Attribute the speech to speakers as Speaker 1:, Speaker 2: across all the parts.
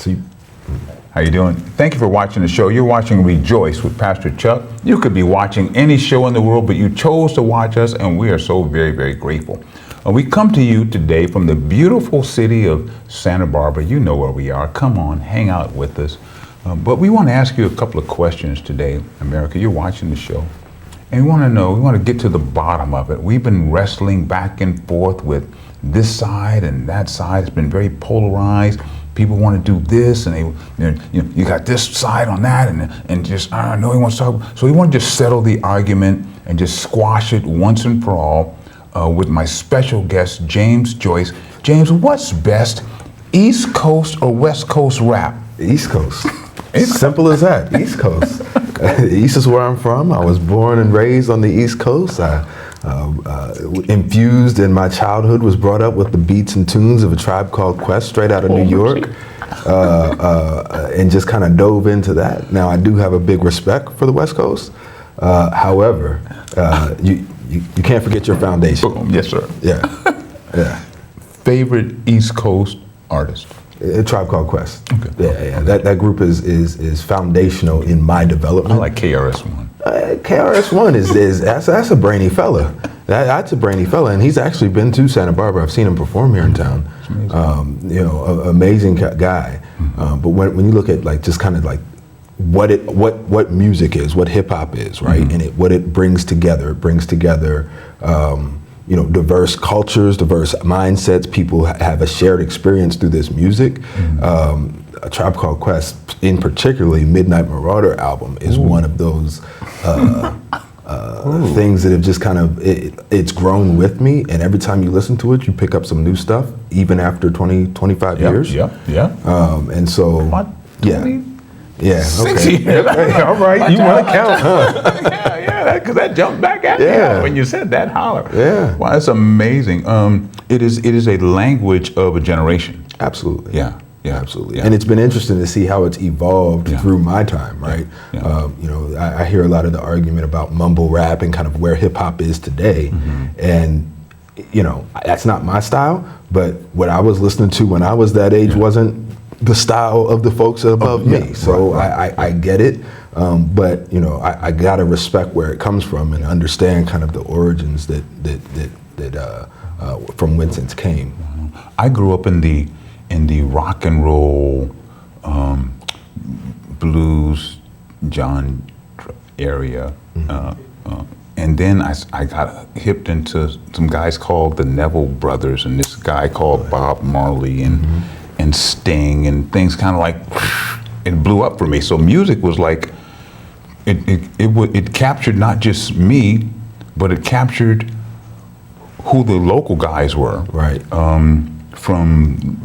Speaker 1: See.
Speaker 2: How you doing? Thank you for watching the show. You're watching Rejoice with Pastor Chuk. You could be watching any show in the world, but you chose to watch us, and we are so very, very grateful. We come to you today from the beautiful city of Santa Barbara. You know where we are. Come on, hang out with us. But we want to ask you a couple of questions today, America. You're watching the show, and we want to get to the bottom of it. We've been wrestling back and forth with this side and that side. It's been very polarized. People want to do this, and you got this side on that, and just I don't know. He wants to talk, so we want to just settle the argument and just squash it once and for all with my special guest, James Joyce. James, what's best, East Coast or West Coast rap?
Speaker 1: East Coast. Simple as that. East Coast. East is where I'm from. I was born and raised on the East Coast. Infused in my childhood, was brought up with the beats and tunes of A Tribe Called Quest, straight out of New York, and just kind of dove into that. Now, I do have a big respect for the West Coast. However, you can't forget your foundation.
Speaker 2: Boom. Yes, sir.
Speaker 1: Yeah.
Speaker 2: Favorite East Coast artist?
Speaker 1: A Tribe Called Quest.
Speaker 2: Okay.
Speaker 1: Yeah. That group is foundational in my development.
Speaker 2: I like KRS-One.
Speaker 1: KRS-One that's a brainy fella. That's a brainy fella, and he's actually been to Santa Barbara. I've seen him perform here in town. Amazing guy. Mm-hmm. But when you look at like just kind of like what music is, what hip hop is, right, mm-hmm. and what it brings together. It brings together diverse cultures, diverse mindsets. People have a shared experience through this music. Mm-hmm. A Tribe Called Quest, in particularly Midnight Marauder album, is one of those things that have just kind of, it's grown with me, and every time you listen to it, you pick up some new stuff, even after 25 years. And so,
Speaker 2: what?
Speaker 1: Yeah.
Speaker 2: 6
Speaker 1: Okay.
Speaker 2: years.
Speaker 1: All right, you want to count, huh?
Speaker 2: Yeah, because that jumped back at me when you said that, holler.
Speaker 1: Yeah.
Speaker 2: Wow, that's amazing. It is a language of a generation.
Speaker 1: Absolutely.
Speaker 2: Yeah, absolutely. Yeah.
Speaker 1: And it's been interesting to see how it's evolved through my time, right? I hear a lot of the argument about mumble rap and kind of where hip hop is today. Mm-hmm. And, that's not my style, but what I was listening to when I was that age wasn't the style of the folks above me. So right. I get it. But, I got to respect where it comes from and understand kind of the origins that from whence it came.
Speaker 2: I grew up in the rock and roll, blues, John area, mm-hmm. And then I got hipped into some guys called the Neville Brothers, and this guy called Bob Marley, and mm-hmm. and Sting, and things kind of like it blew up for me. So music was like it captured not just me, but it captured who the local guys were.
Speaker 1: Right.
Speaker 2: From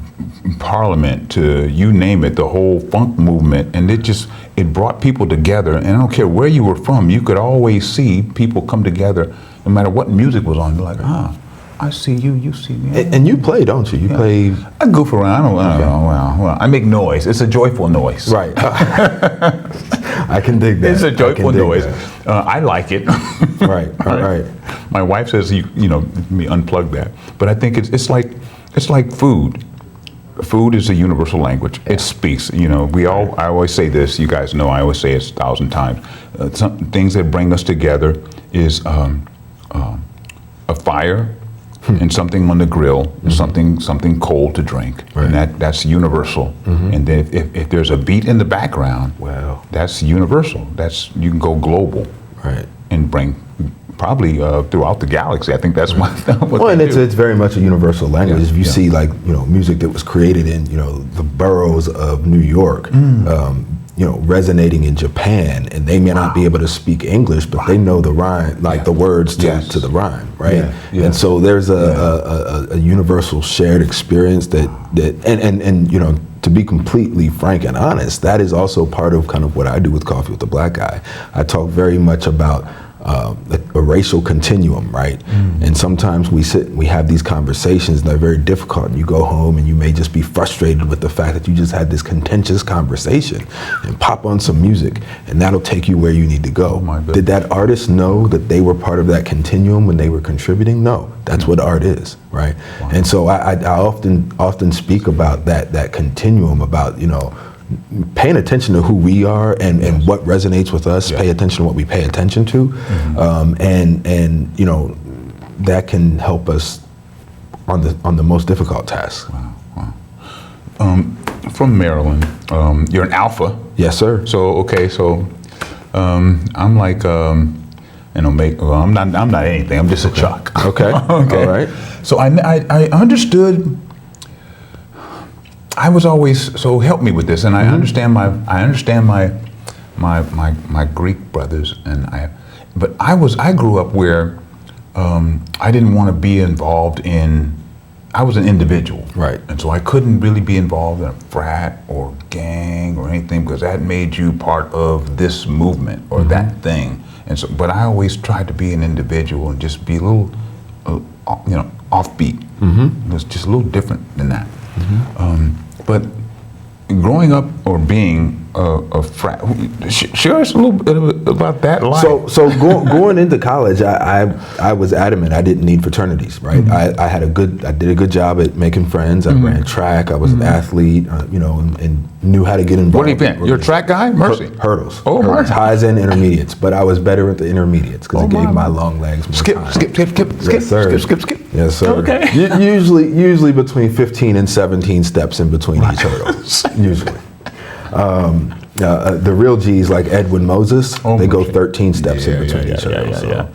Speaker 2: Parliament to you name it, the whole funk movement, and it brought people together. And I don't care where you were from, you could always see people come together, no matter what music was on. You're like, I see you, you see me.
Speaker 1: And you play, don't you? You play.
Speaker 2: I goof around. I don't know. Well, I make noise. It's a joyful noise.
Speaker 1: Right. I can dig that.
Speaker 2: It's a joyful noise. I like it.
Speaker 1: Right.
Speaker 2: My wife says let me unplug that. But I think it's like food. Food is a universal language. It speaks. I always say this. You guys know. I always say it 1,000 times. Some things that bring us together is a fire. And something on the grill, mm-hmm. something cold to drink, right. And that's universal. Mm-hmm. And then if there's a beat in the background,
Speaker 1: wow,
Speaker 2: that's universal. You can go global,
Speaker 1: right,
Speaker 2: and bring probably throughout the galaxy. I think that's
Speaker 1: and it's very much a universal language. If you see music that was created in the boroughs of New York. Resonating in Japan, and they may not be able to speak English, but they know the rhyme, like the words to the rhyme, right? Yeah. And so there's a universal shared experience that to be completely frank and honest, that is also part of kind of what I do with Coffee with the Black Guy. I talk very much about a racial continuum, right? And sometimes we sit and we have these conversations and they're very difficult, and you go home and you may just be frustrated with the fact that you just had this contentious conversation, and pop on some music and that'll take you where you need to go. Did that artist know that they were part of that continuum when they were contributing? No, that's what art is, right? And so I often speak about that continuum, about, you know, paying attention to who we are and what resonates with us, pay attention to what we pay attention to, and you know, that can help us on the most difficult tasks.
Speaker 2: From Maryland, you're an Alpha.
Speaker 1: Yes, sir.
Speaker 2: So okay, so I'm like I'm not anything. I'm just a Chuk.
Speaker 1: Okay.
Speaker 2: Okay.
Speaker 1: All right.
Speaker 2: So I understood. I was always, so help me with this, and I understand my Greek brothers, but I grew up where I didn't want to be involved in. I was an individual,
Speaker 1: right,
Speaker 2: and so I couldn't really be involved in a frat or gang or anything, because that made you part of this movement or that thing. And so, but I always tried to be an individual and just be a little, you know, offbeat. It was just a little different than that. But growing up or being a frat, share us a little bit about that life.
Speaker 1: So going into college, I was adamant I didn't need fraternities, right? I did a good job at making friends. I ran track. I was an athlete, you know, and knew how to get involved.
Speaker 2: What event? You're a track guy? Mercy.
Speaker 1: Hurdles.
Speaker 2: Oh,
Speaker 1: hurdles.
Speaker 2: my.
Speaker 1: Highs and intermediates, but I was better at the intermediates because it gave my long legs more time.
Speaker 2: Skip.
Speaker 1: Yes, sir.
Speaker 2: Skip.
Speaker 1: Yes, sir.
Speaker 2: Okay.
Speaker 1: Usually between 15 and 17 steps in between each hurdle. Usually. The real G's like Edwin Moses, they go 13 steps in between each hurdle.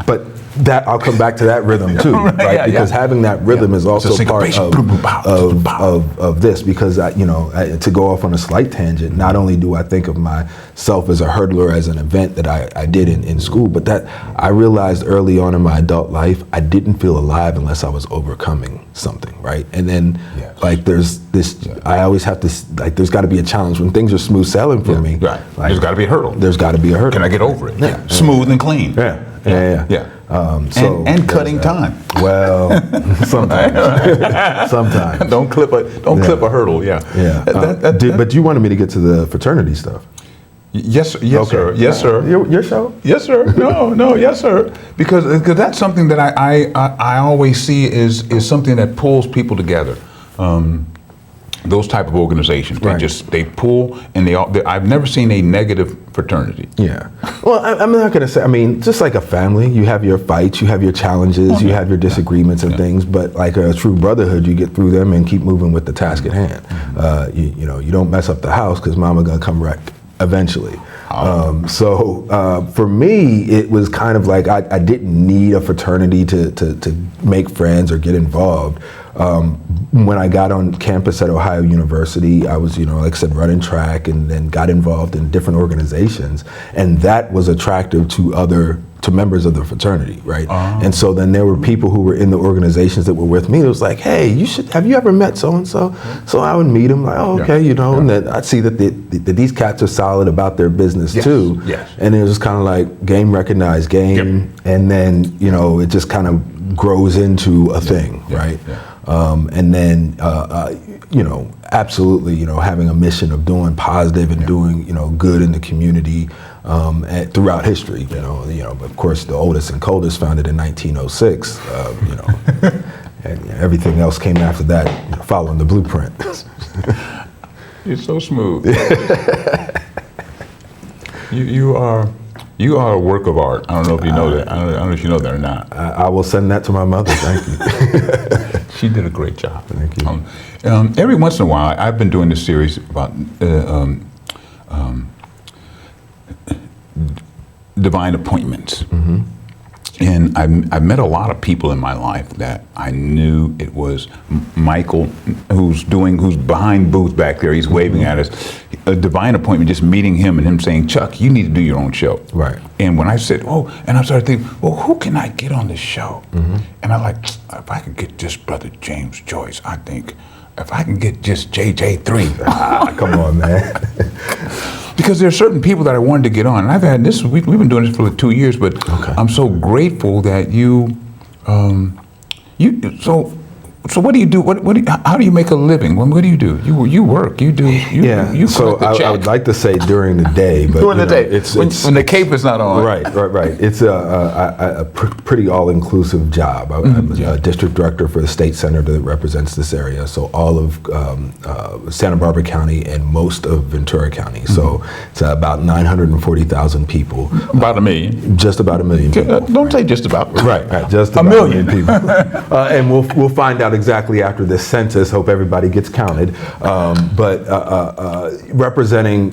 Speaker 1: But that I'll come back to that rhythm too, right? Because having that rhythm is also part of this. Because to go off on a slight tangent, not only do I think of myself as a hurdler as an event that I did in school, but that I realized early on in my adult life I didn't feel alive unless I was overcoming something, right? And then like there's this, I always have to, like, there's got to be a challenge when things are smooth sailing for me.
Speaker 2: Right.
Speaker 1: Like,
Speaker 2: there's got to be a hurdle.
Speaker 1: There's got to be a hurdle.
Speaker 2: Can I get over it? Yeah. Smooth and clean.
Speaker 1: Yeah.
Speaker 2: So and cutting time.
Speaker 1: Well, sometimes.
Speaker 2: Don't clip a hurdle. Yeah.
Speaker 1: But you wanted me to get to the fraternity stuff.
Speaker 2: Yes,
Speaker 1: Okay.
Speaker 2: sir. Yes, sir.
Speaker 1: Your show?
Speaker 2: Yes, sir. No, yes, sir. Because that's something that I always see is something that pulls people together. Those type of organizations, they pull, and I've never seen a negative fraternity.
Speaker 1: Yeah. Well, I'm not going to say, I mean, just like a family, you have your fights, you have your challenges, you have your disagreements and things, but like a true brotherhood, you get through them and keep moving with the task at hand. You don't mess up the house because mama going to come wreck eventually. So for me, it was kind of like I didn't need a fraternity to make friends or get involved. When I got on campus at Ohio University, I was, like I said, running track, and then got involved in different organizations, and that was attractive to members of the fraternity, right? And so then there were people who were in the organizations that were with me. It was like, hey, have you ever met so and so? So I would meet them, like, oh, okay, and then I'd see that these cats are solid about their business too. Yes. And it was just kind of like game recognized game, and then it just kind of grows into a thing, right? And then absolutely, having a mission of doing positive and doing good in the community throughout history. But of course the oldest and coldest founded in 1906. And everything else came after that, following the blueprint.
Speaker 2: You're so smooth. You are a work of art. I don't know if you know that. I don't know if you know that or not.
Speaker 1: I will send that to my mother. Thank you.
Speaker 2: She did a great job.
Speaker 1: Thank you.
Speaker 2: Every once in a while, I've been doing this series about divine appointments. And I've met a lot of people in my life that I knew it was Michael, who's behind booth back there. He's waving at us. A divine appointment, just meeting him and him saying, Chuck, you need to do your own show.
Speaker 1: Right.
Speaker 2: And when I said, and I started thinking, who can I get on this show? And I'm like, if I could get just Brother James Joyce, I think. If I can get just JJ3.
Speaker 1: Come on, man.
Speaker 2: because there are certain people that I wanted to get on. And I've had this. We've been doing this for like 2 years, but I'm so grateful that you. So what do you do? How do you make a living? What do you do? You work. You do. You
Speaker 1: so I would like to say during the day, but
Speaker 2: during the day, it's when the cape is not on.
Speaker 1: Right. It's a pretty all-inclusive job. I'm a district director for the state senator that represents this area. So all of Santa Barbara County and most of Ventura County. So it's about 940,000 people.
Speaker 2: About a million.
Speaker 1: Just about a million people.
Speaker 2: Don't say just about.
Speaker 1: Right. Just about a million people. And we'll find out exactly after this census. Hope everybody gets counted. But representing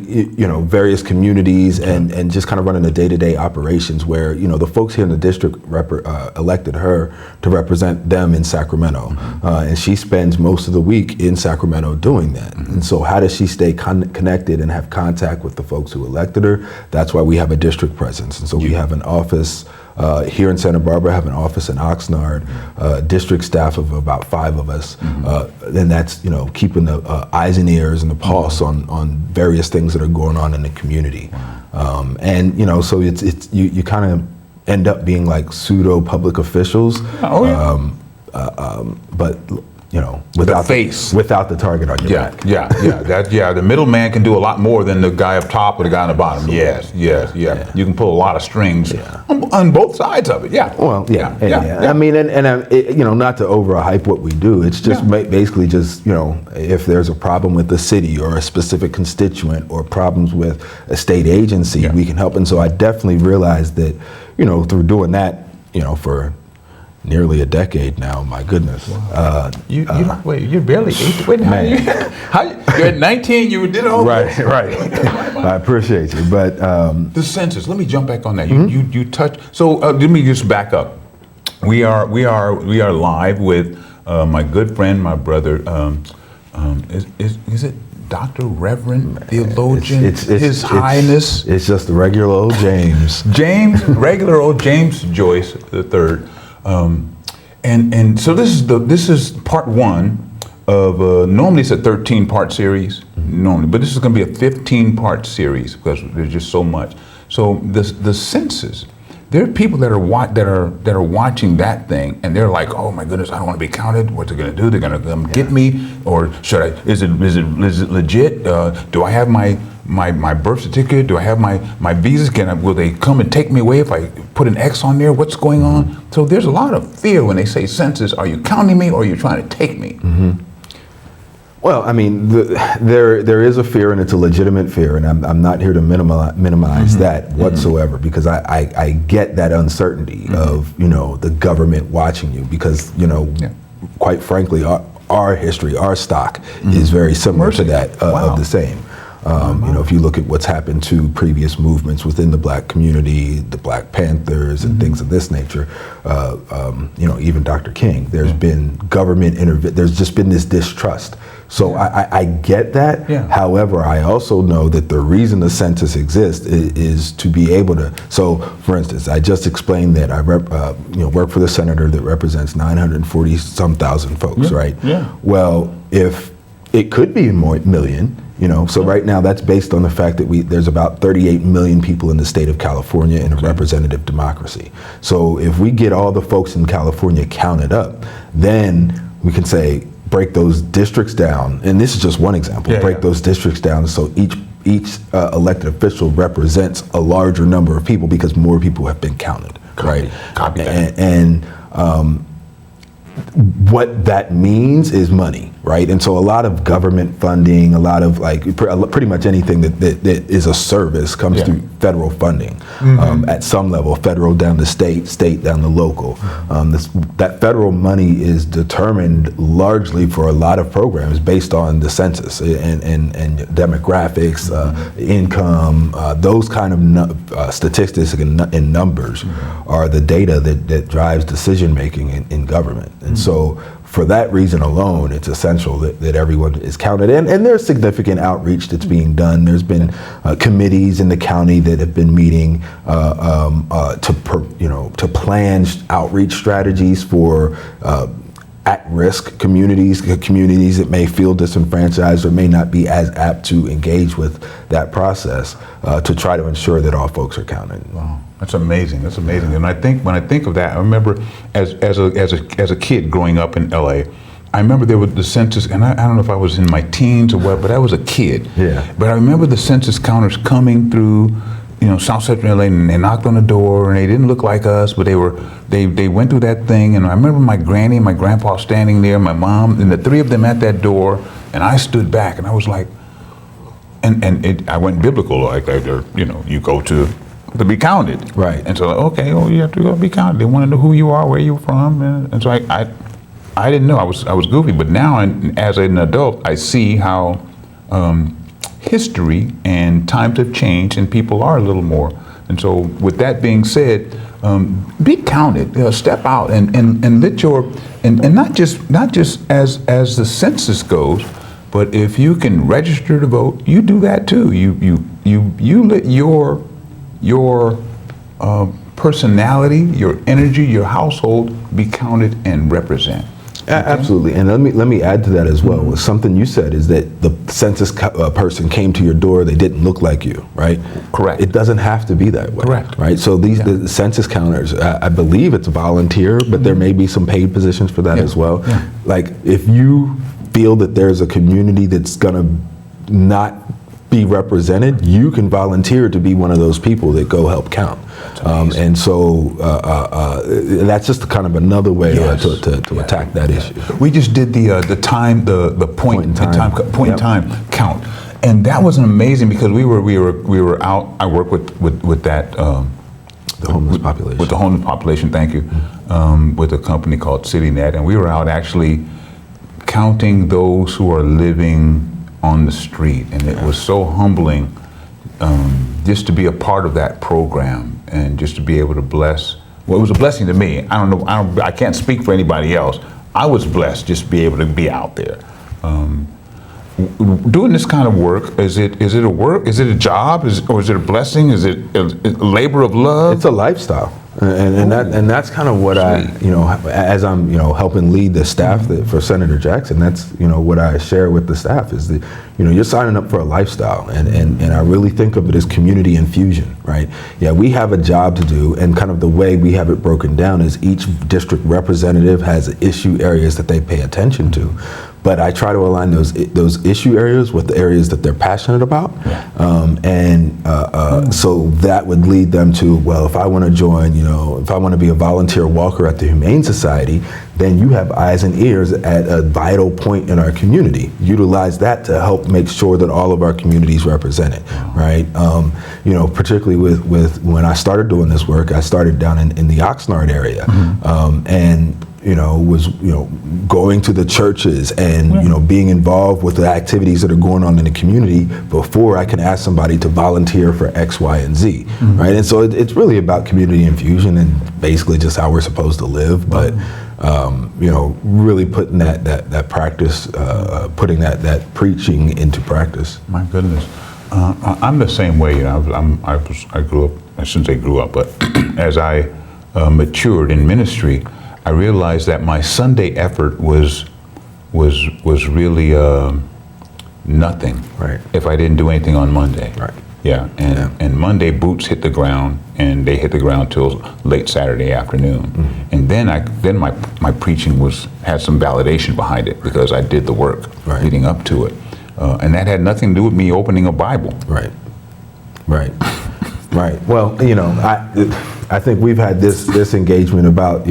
Speaker 1: various communities and just kind of running the day-to-day operations where the folks here in the district elected her to represent them in Sacramento, and she spends most of the week in Sacramento doing that. And so how does she stay connected and have contact with the folks who elected her? That's why we have a district presence. And so we have an office here in Santa Barbara, have an office in Oxnard, district staff of about 5 of us, and that's keeping the eyes and ears and the pulse on various things that are going on in the community, and so it's you kind of end up being like pseudo public officials, but without the target on your back.
Speaker 2: The middleman can do a lot more than the guy up top or the guy on the bottom. Yes. You can pull a lot of strings on both sides of it. I mean, and not to overhype what we do. It's just basically just if there's a problem with the city or a specific constituent or problems with a state agency, we can help. And so I definitely realized that through doing that for nearly a decade now. My goodness. Wow. You're barely 8. Wait, you're at 19. You did all
Speaker 1: right. I appreciate you, but
Speaker 2: the census. Let me jump back on that. You touched. So let me just back up. We are live with my good friend, my brother. Is it Dr. Reverend Theologian, His Highness?
Speaker 1: It's just the regular old James.
Speaker 2: Regular old James Joyce III. And so this is part 1 of normally it's a 13-part series normally, but this is going to be a 15-part series because there's just so much. So the census, there are people that are watching that thing and they're like, oh my goodness, I don't want to be counted. What's it going to do? They're going to come get me, or should I? Is it legit? Do I have my birth certificate? Do I have my visa? Will they come and take me away if I put an X on there? What's going on? So there's a lot of fear when they say census. Are you counting me or are you trying to take me?
Speaker 1: Well, I mean, there is a fear, and it's a legitimate fear, and I'm not here to minimize that whatsoever, because I get that uncertainty of the government watching you, because quite frankly our history, our stock is very similar to that of the same. If you look at what's happened to previous movements within the Black community, the Black Panthers and things of this nature, even Dr. King, there's been government there's just been this distrust. So I get that. However, I also know that the reason the census exists is to be able to. So, for instance, I just explained that I work for the senator that represents 940-some thousand folks, right? Well, if it could be a million. So right now that's based on the fact that there's about 38 million people in the state of California in a representative democracy. So if we get all the folks in California counted up, then we can say break those districts down. And this is just one example. Break those districts down so each elected official represents a larger number of people because more people have been counted. Right.
Speaker 2: Copy that.
Speaker 1: And what that means is money, right? And so a lot of government funding, a lot of pretty much anything that is a service comes through federal funding at some level, federal down to state down to local. That federal money is determined largely for a lot of programs based on the census and demographics, income, those kind of statistics and numbers are the data that drives decision making in government. And so for that reason alone, it's essential that everyone is counted. And there's significant outreach that's being done. There's been committees in the county that have been meeting to plan outreach strategies for at-risk communities that may feel disenfranchised or may not be as apt to engage with that process, to try to ensure that all folks are counted.
Speaker 2: Wow, that's amazing. That's amazing. And I think when I think of that, I remember as a kid growing up in LA, I remember there was the census, and I don't know if I was in my teens or what, but I was a kid.
Speaker 1: Yeah.
Speaker 2: But I remember the census counters coming through, South Central LA, and they knocked on the door, and they didn't look like us, but they went through that thing, and I remember my granny and my grandpa standing there, my mom, and the three of them at that door, and I stood back, and I was like, I went biblical, like you go to be counted.
Speaker 1: Right.
Speaker 2: And so, okay, you have to go be counted. They want to know who you are, where you're from, and so I didn't know. I was goofy, but now, as an adult, I see how history and times have changed, and people are a little more. And so, with that being said, be counted. Step out and let your and not just as the census goes, but if you can register to vote, you do that too. You let your personality, your energy, your household be counted and represent.
Speaker 1: Absolutely, and let me add to that as well. Something you said is that the census person came to your door. They didn't look like you, right?
Speaker 2: Correct.
Speaker 1: It doesn't have to be that way.
Speaker 2: Correct.
Speaker 1: Right. So the census counters, I believe it's a volunteer, but there may be some paid positions for that as well.
Speaker 2: Yeah.
Speaker 1: Like if you feel that there's a community that's gonna not be represented, you can volunteer to be one of those people that go help count. And so that's just kind of another way to attack that issue.
Speaker 2: We just did the point in time count, and that was amazing because we were out. I work with that
Speaker 1: the homeless population.
Speaker 2: With the homeless population, thank you. With a company called CityNet, and we were out actually counting those who are living on the street, and it was so humbling just to be a part of that program and just to be able to bless. Well, it was a blessing to me. I don't know. I can't speak for anybody else. I was blessed just to be able to be out there. Doing this kind of work, is it a work? Is it a job? Or is it a blessing? Is it a labor of love?
Speaker 1: It's a lifestyle. And that's kind of what I, as I'm, helping lead the staff for Senator Jackson, that's, what I share with the staff is that, you're signing up for a lifestyle. And I really think of it as community infusion, right? Yeah, we have a job to do, and kind of the way we have it broken down is each district representative has issue areas that they pay attention to. But I try to align those issue areas with the areas that they're passionate about. So that would lead them to, well, if I want to join, if I want to be a volunteer walker at the Humane Society, then you have eyes and ears at a vital point in our community. Utilize that to help make sure that all of our communities represented, right? Particularly with when I started doing this work, I started down in the Oxnard area, and was going to the churches and being involved with the activities that are going on in the community before I can ask somebody to volunteer for X, Y, and Z, right? And so it's really about community infusion and basically just how we're supposed to live, but really putting that practice, putting that preaching into practice.
Speaker 2: My goodness, I'm the same way. I grew up. I shouldn't say grew up, but as I matured in ministry, I realized that my Sunday effort was really nothing. Right. If I didn't do anything on Monday.
Speaker 1: Right.
Speaker 2: Yeah. And Monday boots hit the ground, and they hit the ground till late Saturday afternoon. And then my preaching had some validation behind it because I did the work leading up to it, and that had nothing to do with me opening a Bible.
Speaker 1: Right. Well, I think we've had this engagement about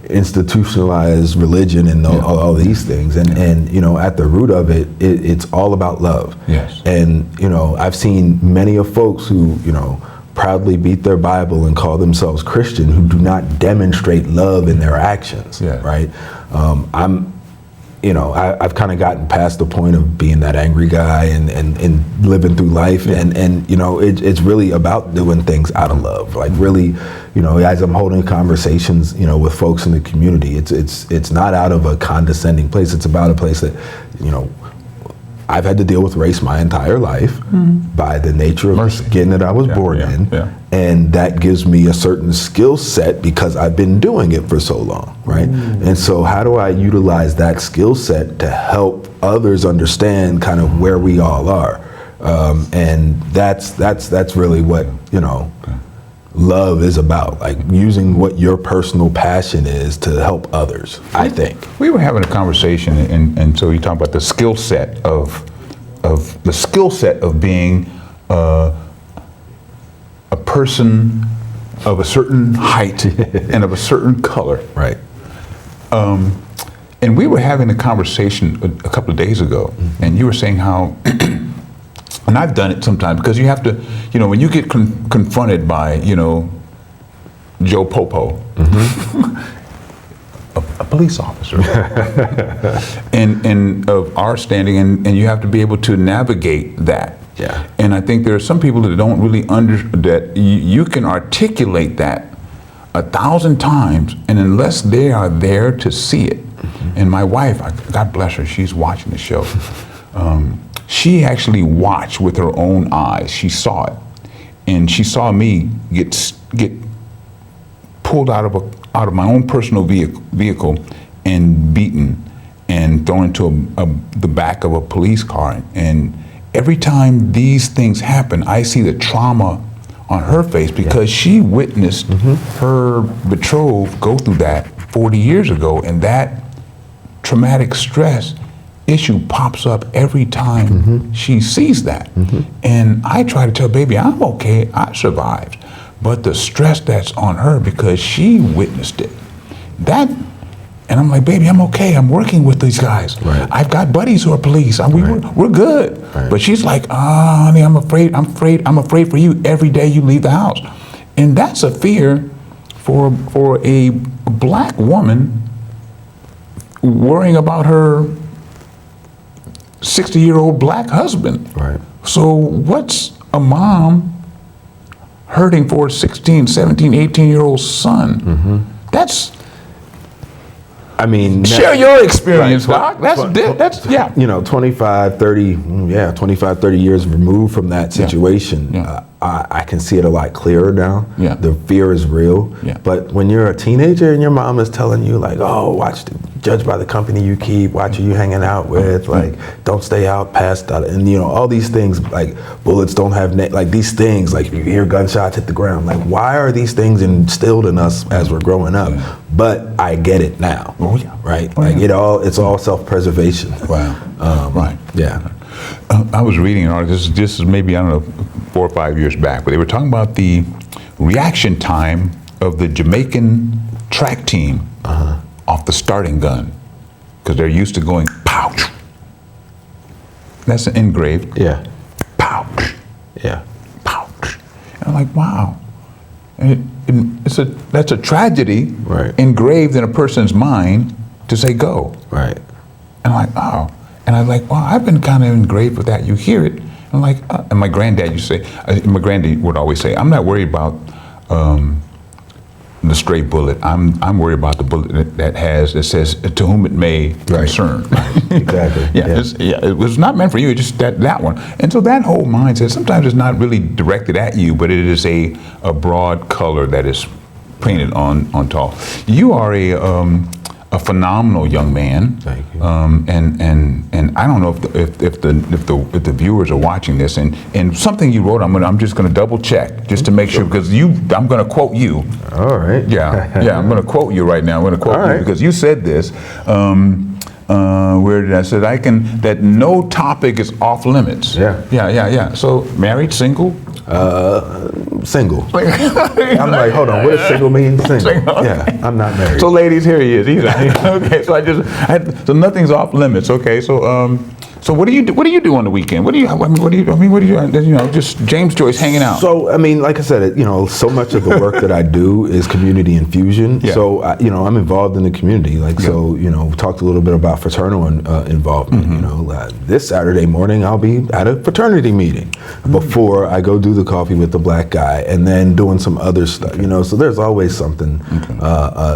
Speaker 1: institutionalized religion and all these things, and at the root of it, it's all about love.
Speaker 2: Yes.
Speaker 1: And I've seen many of folks who proudly beat their Bible and call themselves Christian who do not demonstrate love in their actions. Yeah. Right. I've kind of gotten past the point of being that angry guy and living through life, and it's really about doing things out of love. Like really, as I'm holding conversations, with folks in the community, it's not out of a condescending place. It's about a place that, I've had to deal with race my entire life by the nature of the skin that I was born in. Yeah. And that gives me a certain skill set because I've been doing it for so long, right? And so how do I utilize that skill set to help others understand kind of where we all are? And that's really what, love is about, like using what your personal passion is to help others, I think.
Speaker 2: We were having a conversation, and so you talk about the skill set of being a person of a certain height and of a certain color.
Speaker 1: Right.
Speaker 2: And we were having a conversation a couple of days ago, and you were saying how, and I've done it sometimes, because you have to, when you get confronted by, Joe Popo, a police officer, and of our standing, and you have to be able to navigate that.
Speaker 1: Yeah.
Speaker 2: And I think there are some people that don't really that you can articulate that 1,000 times, and unless they are there to see it, and my wife, God bless her, she's watching the show. She actually watched with her own eyes. She saw it, and she saw me get pulled out of my own personal vehicle and beaten and thrown into the back of a police car. And every time these things happen, I see the trauma on her face because she witnessed her betrothed go through that 40 years ago, and that traumatic stress issue pops up every time she sees that. And I try to tell baby, I'm okay, I survived. But the stress that's on her because she witnessed it, and I'm like, baby, I'm okay, I'm working with these guys.
Speaker 1: Right.
Speaker 2: I've got buddies who are police, we're good. Right. But she's like, honey, I'm afraid for you every day you leave the house. And that's a fear for a black woman worrying about her 60-year-old black husband.
Speaker 1: Right.
Speaker 2: So what's a mom hurting for a 16, 17, 18-year-old son? That's, share your experience, Doc. That's
Speaker 1: 25, 30 years removed from that situation.
Speaker 2: Yeah.
Speaker 1: I can see it a lot clearer now.
Speaker 2: Yeah.
Speaker 1: The fear is real.
Speaker 2: Yeah.
Speaker 1: But when you're a teenager and your mom is telling you like, oh, judge by the company you keep, watch who you hanging out with, like don't stay out past that, and all these things, like bullets don't have like these things, like you hear gunshots hit the ground, like why are these things instilled in us as we're growing up? Yeah. But I get it now.
Speaker 2: Oh yeah.
Speaker 1: Right. It's all self-preservation.
Speaker 2: Wow. Right.
Speaker 1: Yeah.
Speaker 2: I was reading an article, this is maybe, 4 or 5 years back, but they were talking about the reaction time of the Jamaican track team off the starting gun, because they're used to going pow. That's an engraved.
Speaker 1: Yeah.
Speaker 2: Pow.
Speaker 1: Yeah.
Speaker 2: Pow. And I'm like, wow. And that's a tragedy engraved in a person's mind to say go.
Speaker 1: Right.
Speaker 2: And I'm like, oh. And I'm like, well, I've been kind of engraved with that. You hear it. I'm like, and my granddad used to say, my granddad would always say, I'm not worried about the stray bullet. I'm worried about the bullet that says, to whom it may concern.
Speaker 1: Right. Exactly.
Speaker 2: It was not meant for you, just that one. And so that whole mindset, sometimes it's not really directed at you, but it is a broad color that is painted on tall. You are a phenomenal young man.
Speaker 1: Thank you.
Speaker 2: And I don't know if the viewers are watching this, and something you wrote, I'm just going to double check just to make sure, because I'm going to quote you.
Speaker 1: All right.
Speaker 2: Yeah, I'm going to quote you right now. I'm going to quote you because you said this. Where did I say that no topic is off limits? Yeah. So married, single?
Speaker 1: Single. I'm like, hold on, what does single mean? Single. Okay. Yeah, I'm not married.
Speaker 2: So ladies, here he is. He's okay. So so nothing's off limits. Okay. So what do you do on the weekend? Just James Joyce hanging out.
Speaker 1: So like I said, so much of the work that I do is community infusion. Yeah. So I'm involved in the community. We talked a little bit about fraternal involvement. This Saturday morning I'll be at a fraternity meeting before I go do the coffee with the black guy, and then doing some other stuff. So there's always something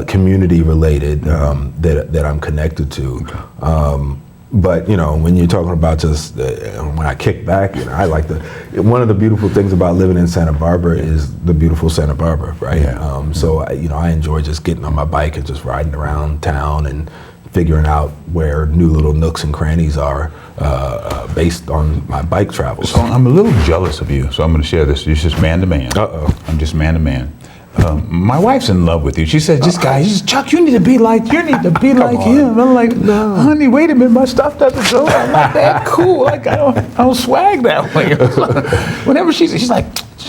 Speaker 1: community related that I'm connected to. But when you're talking about just when I kick back, I like one of the beautiful things about living in Santa Barbara is the beautiful Santa Barbara, right?
Speaker 2: Yeah.
Speaker 1: So I enjoy just getting on my bike and just riding around town and figuring out where new little nooks and crannies are based on my bike travels.
Speaker 2: So I'm a little jealous of you. So I'm going to share this. You're just man to man. I'm just man to man. My wife's in love with you. She said, "This guy, Chuck, you need to be like him." I'm like, "No, honey, wait a minute, my stuff doesn't go. I'm not that cool. Like I don't swag that way." Whenever she's like,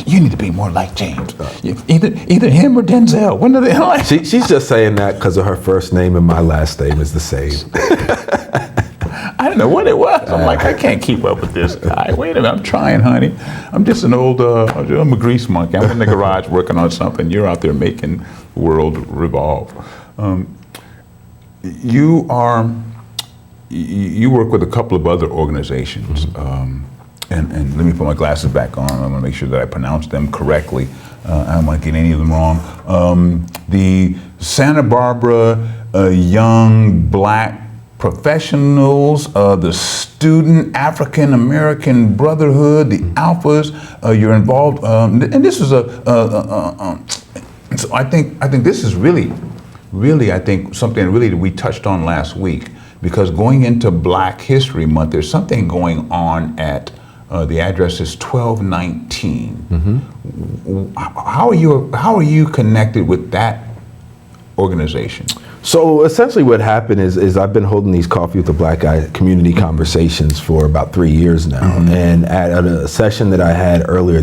Speaker 2: "You need to be more like James. Either him or Denzel. One of the." Like,
Speaker 1: she's just saying that because of her first name and my last name is the same.
Speaker 2: I don't know what it was. I'm like, I can't keep up with this guy. Wait a minute, I'm trying, honey. I'm just an old, I'm a grease monkey. I'm in the garage working on something. You're out there making the world revolve. You work with a couple of other organizations. And let me put my glasses back on. I want to make sure that I pronounce them correctly. I don't want to get any of them wrong. The Santa Barbara Young Black Professionals, the Student African American Brotherhood, the Alphas. You're involved, and this is so I think this is really I think something really that we touched on last week, because going into Black History Month, there's something going on at the address is 1219. How are you connected with that organization?
Speaker 1: So essentially what happened is I've been holding these Coffee with the Black Guy community conversations for about 3 years now. And at a session that I had earlier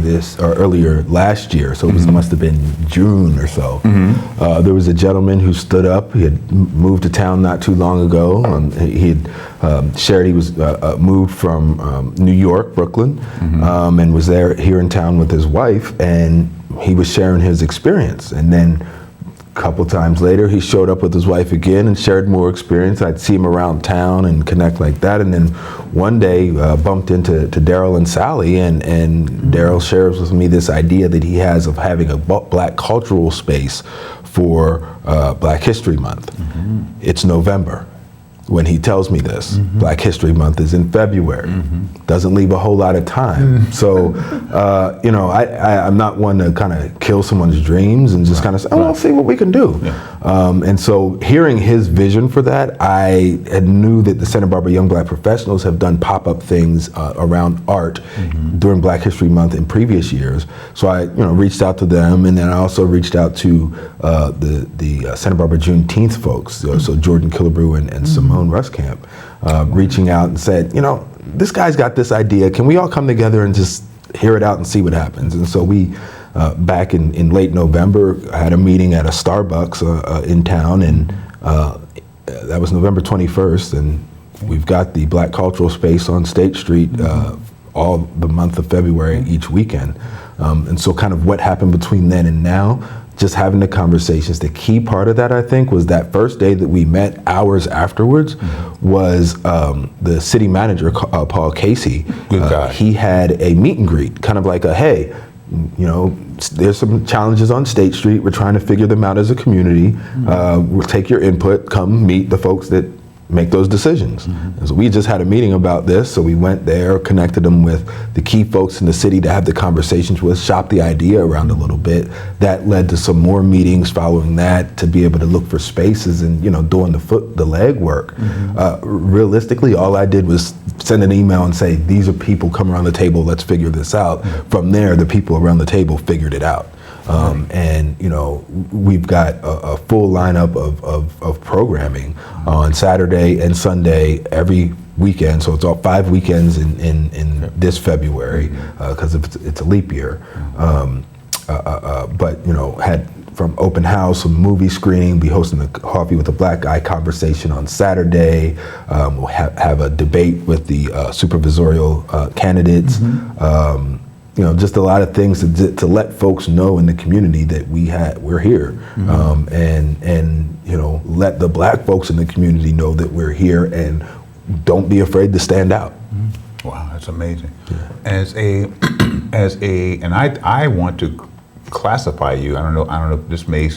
Speaker 1: last year, so it must have been June or so, there was a gentleman who stood up. He had moved to town not too long ago. He had shared he was moved from New York, Brooklyn, and was here in town with his wife, and he was sharing his experience. And then a couple times later, he showed up with his wife again and shared more experience. I'd see him around town and connect like that. And then one day, bumped into Daryl and Sally, and Daryl shares with me this idea that he has of having a Black cultural space for Black History Month. It's November when he tells me this. Black History Month is in February. Doesn't leave a whole lot of time. So, I'm not one to kind of kill someone's dreams and just kind of say, oh, let's see what we can do. And so hearing his vision for that, I knew that the Santa Barbara Young Black Professionals have done pop-up things around art during Black History Month in previous years. So I, reached out to them, and then I also reached out to the Santa Barbara Juneteenth folks, so Jordan Killebrew and Simone Ruskamp, reaching out and said, this guy's got this idea. Can we all come together and just hear it out and see what happens? And so we, back in late November, had a meeting at a Starbucks in town, and that was November 21st. And we've got the Black Cultural Space on State Street all the month of February, each weekend. And so kind of what happened between then and now, just having the conversations. The key part of that, I think, was that first day that we met, hours afterwards, was the city manager, Paul Casey.
Speaker 2: Good guy.
Speaker 1: He had a meet and greet, kind of like a, hey, there's some challenges on State Street. We're trying to figure them out as a community. We'll take your input, come meet the folks that make those decisions. And so we just had a meeting about this, so we went there, connected them with the key folks in the city to have the conversations with, shopped the idea around a little bit. That led to some more meetings following that to be able to look for spaces and doing the leg work. Realistically, all I did was send an email and say, these are people, come around the table, let's figure this out. From there, the people around the table figured it out. And we've got a full lineup of programming on Saturday and Sunday every weekend. So it's all 5 weekends in this February because it's a leap year. But had from open house, some movie screening, be hosting a Coffee with a Black Guy conversation on Saturday. We'll have a debate with the supervisorial candidates. Just a lot of things to let folks know in the community that we're here, and let the Black folks in the community know that we're here, and don't be afraid to stand out.
Speaker 2: Wow, that's amazing. Yeah. And I want to classify you. I don't know if this may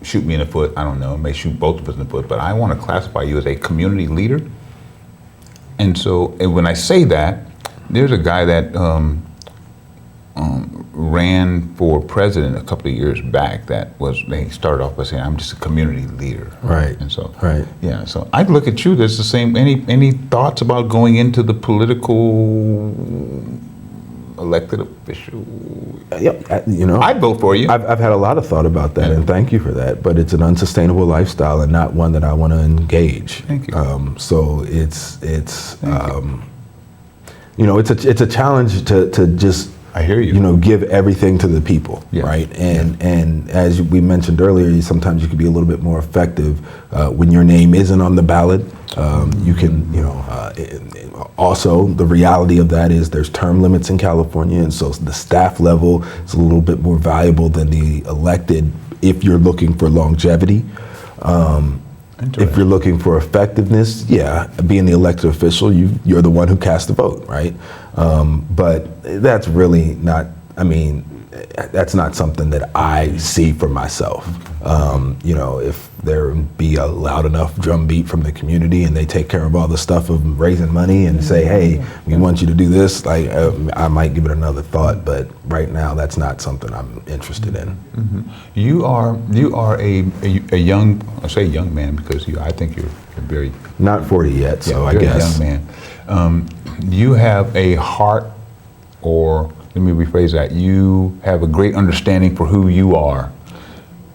Speaker 2: shoot me in the foot. I don't know. It may shoot both of us in the foot. But I want to classify you as a community leader. And so and when I say that, there's a guy that ran for president a couple of years back he started off by saying, I'm just a community leader.
Speaker 1: Right.
Speaker 2: And so,
Speaker 1: right.
Speaker 2: Yeah, so I look at you, there's the same, any thoughts about going into the political elected official?
Speaker 1: Yep.
Speaker 2: I'd vote for you.
Speaker 1: I've had a lot of thought about that, and thank you for that. But it's an unsustainable lifestyle and not one that I want to engage.
Speaker 2: Thank you.
Speaker 1: So it's it's a challenge to just.
Speaker 2: I hear you.
Speaker 1: Give everything to the people, right? And as we mentioned earlier, sometimes you can be a little bit more effective when your name isn't on the ballot. You can, also the reality of that is there's term limits in California, and so the staff level is a little bit more valuable than the elected if you're looking for longevity. If you're looking for effectiveness, being the elected official, you're the one who cast the vote, right? But that's really not, that's not something that I see for myself. If there be a loud enough drumbeat from the community and they take care of all the stuff of raising money and say, hey, we want you to do this, I might give it another thought, but right now that's not something I'm interested in.
Speaker 2: Mm-hmm. You are a young, I say young man because I think you're very...
Speaker 1: Not 40 yet, so I guess.
Speaker 2: Young man. You have a heart, or let me rephrase that, you have a great understanding for who you are.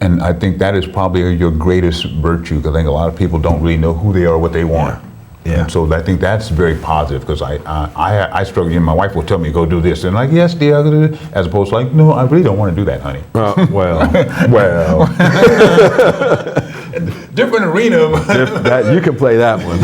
Speaker 2: And I think that is probably your greatest virtue, because I think a lot of people don't really know who they are, what they want. Yeah. And so I think that's very positive, because I struggle. My wife will tell me, go do this. And I'm like, yes, dear, as opposed to like, no, I really don't want to do that, honey.
Speaker 1: Well.
Speaker 2: Different arena.
Speaker 1: You can play that one.